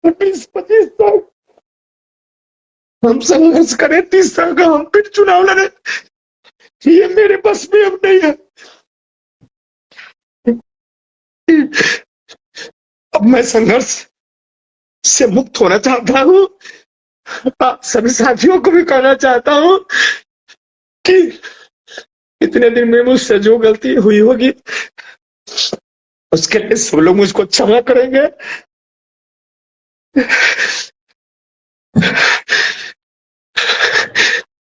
20-25 साल हम संघर्ष करें, 30 साल का हम फिर चुनाव लड़े, ये मेरे बस में अब नहीं है। अब मैं संघर्ष से मुक्त होना चाहता हूँ। आप सभी साथियों को भी कहना चाहता हूँ कि इतने दिन में मुझसे जो गलती हुई होगी उसके लिए सब लोग मुझको क्षमा करेंगे।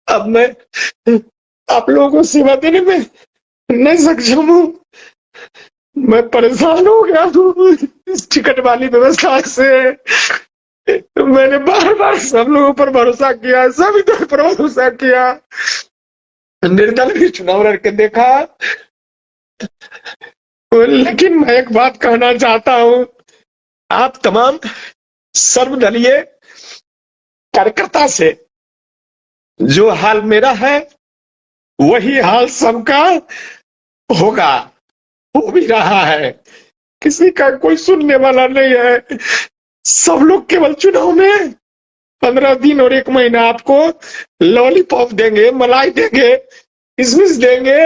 अब मैं आप लोगों को सेवा देने में नहीं सक्षम हूँ। मैं परेशान हो गया हूँ इस टिकट वाली व्यवस्था से। मैंने बार बार सब लोगों पर भरोसा किया, सभी दल पर भरोसा किया, निर्दल भी चुनाव लड़के देखा। लेकिन मैं एक बात कहना चाहता हूँ, आप तमाम सर्वदलीय कार्यकर्ता से जो हाल मेरा है वही हाल सबका होगा, हो भी रहा है। किसी का कोई सुनने वाला नहीं है। सब लोग केवल चुनाव में 15 दिन और 1 महीना आपको लॉलीपॉप देंगे, मलाई देंगे, किशमिश देंगे,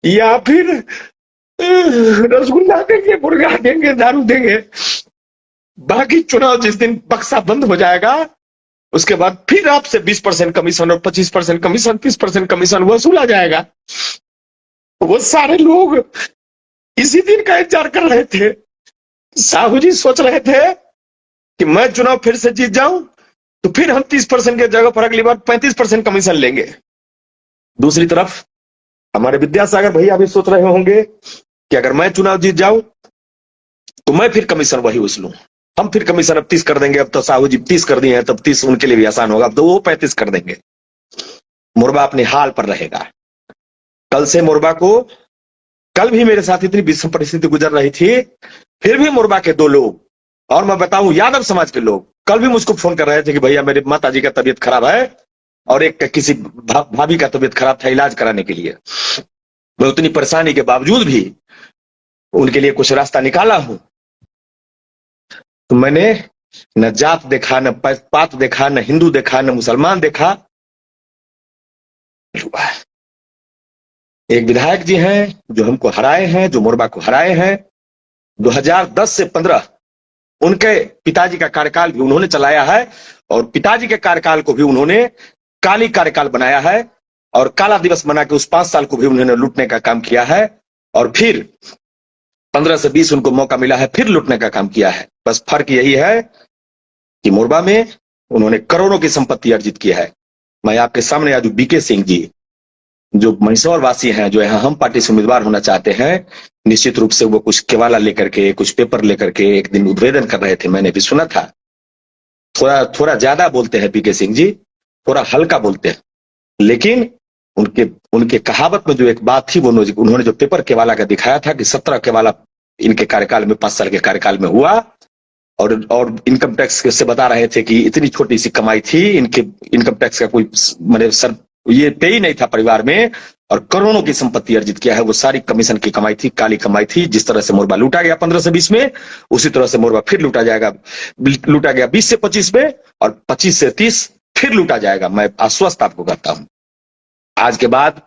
या फिर रसगुल्ला देंगे, मुर्गा देंगे, दारू देंगे। बाकी चुनाव जिस दिन बक्सा बंद हो जाएगा उसके बाद फिर आपसे 20% कमीशन और 25% कमीशन, 30% कमीशन वसूला जाएगा। वो सारे लोग इसी दिन का इंतजार कर रहे थे। साहू जी सोच रहे थे कि मैं चुनाव फिर से जीत जाऊं तो फिर हम 30% की जगह पर अगली बार 35% कमीशन लेंगे। दूसरी तरफ हमारे विद्यासागर भैया भी सोच रहे होंगे कि अगर मैं चुनाव जीत जाऊं तो मैं फिर कमीशन वही वसूलूं। हम फिर कमीशन अब 30 कर देंगे। अब तो साहू जी 30 कर दिए हैं, तब 30 उनके लिए भी आसान होगा, अब तो वो 35 कर देंगे। मुरबा अपने हाल पर रहेगा। कल से मुरबा को, कल भी मेरे साथ इतनी विषम परिस्थिति गुजर रही थी, फिर भी मुरबा के 2 लोग, और मैं बताऊं यादव समाज के लोग, कल भी मुझको फोन कर रहे थे कि भैया मेरे माता जी का तबीयत खराब है और एक किसी भाभी का तबीयत खराब था, इलाज कराने के लिए। मैं उतनी परेशानी के बावजूद भी उनके लिए कुछ रास्ता निकाला हूं। तो मैंने न जात देखा, न पात देखा, न हिंदू देखा, न मुसलमान देखा। एक विधायक जी हैं जो हमको हराए हैं, जो मुरबा को हराए हैं। 2010 से 15 उनके पिताजी का कार्यकाल भी उन्होंने चलाया है, और पिताजी के कार्यकाल को भी उन्होंने काली कार्यकाल बनाया है, और काला दिवस बना के उस 5 साल को भी उन्होंने लूटने का काम किया है। और फिर 15 से 20 उनको मौका मिला है, फिर लूटने का काम किया है। बस फर्क यही है कि मुरबा में उन्होंने करोड़ों की संपत्ति अर्जित की है। मैं आपके सामने आज बीके सिंह जी जो महिसौर वासी हैं, जो यहाँ हम पार्टी से उम्मीदवार होना चाहते हैं, निश्चित रूप से वो कुछ केवाला लेकर के, कुछ पेपर लेकर के एक दिन उद्भेदन कर रहे थे, मैंने भी सुना था। थोड़ा थोड़ा ज्यादा बोलते हैं बीके सिंह जी, थोड़ा हल्का बोलते हैं, लेकिन उनके उनके कहावत में जो एक बात थी, वो उन्होंने जो पेपर केवाला का दिखाया था कि 17 केवाला इनके कार्यकाल में, 5 साल के कार्यकाल में हुआ, और इनकम टैक्स से बता रहे थे कि इतनी छोटी सी कमाई थी, इनके इनकम टैक्स का कोई मतलब सर ये पे ही नहीं था परिवार में, और करोड़ों की संपत्ति अर्जित किया है। वो सारी कमीशन की कमाई थी, काली कमाई थी। जिस तरह से मुरबा लूटा गया 15 से 20 में, उसी तरह से मुरबा फिर लूटा जाएगा। लूटा गया 20 से 25 में, और 25 से 30 फिर लूटा जाएगा। मैं आश्वस्त आपको करता हूं। आज के बाद,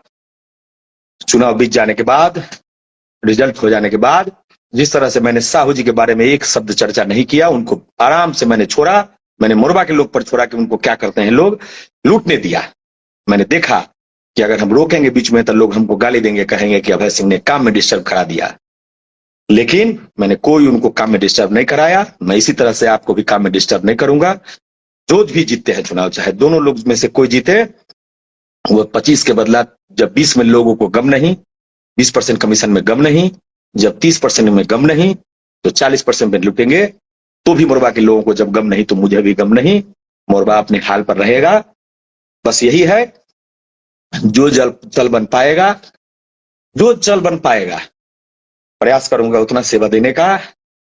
चुनाव बीत जाने के बाद, रिजल्ट हो जाने के बाद, जिस तरह से मैंने साहू जी के बारे में एक शब्द चर्चा नहीं किया, उनको आराम से मैंने छोड़ा। मैंने मुरबा के लोग पर छोड़ा कि उनको क्या करते हैं लोग, लूटने दिया। मैंने देखा कि अगर हम रोकेंगे बीच में तो लोग हमको गाली देंगे, कहेंगे कि अभय सिंह ने काम में डिस्टर्ब करा दिया। लेकिन मैंने कोई उनको काम में डिस्टर्ब नहीं कराया। मैं इसी तरह से आपको भी काम में डिस्टर्ब नहीं करूंगा। जो भी जीतते हैं चुनाव, चाहे दोनों लोग में से कोई जीते, वो 25 के बदला जब 20 में लोगों को गम नहीं, 20% कमीशन में गम नहीं, जब 30% में गम नहीं, तो 40% में लूटेंगे। तो भी मुरबा के लोगों को जब गम नहीं तो मुझे भी गम नहीं। मुरबा अपने हाल पर रहेगा। बस यही है, जो चल बन पाएगा, जो चल बन पाएगा, प्रयास करूंगा उतना सेवा देने का।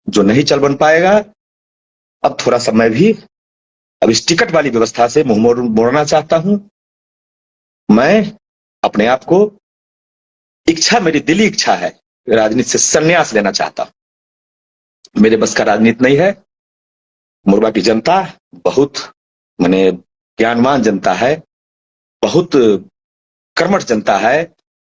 जो नहीं चल बन पाएगा, अब थोड़ा सा मैं भी अब इस टिकट वाली व्यवस्था से मुंह मोड़ना चाहता हूं। मैं अपने आप को, इच्छा, मेरी दिली इच्छा है, राजनीति से संन्यास लेना चाहता हूं। मेरे बस का राजनीति नहीं है। मोरबा की जनता बहुत माने ज्ञानवान जनता है, बहुत कर्मठ जनता है।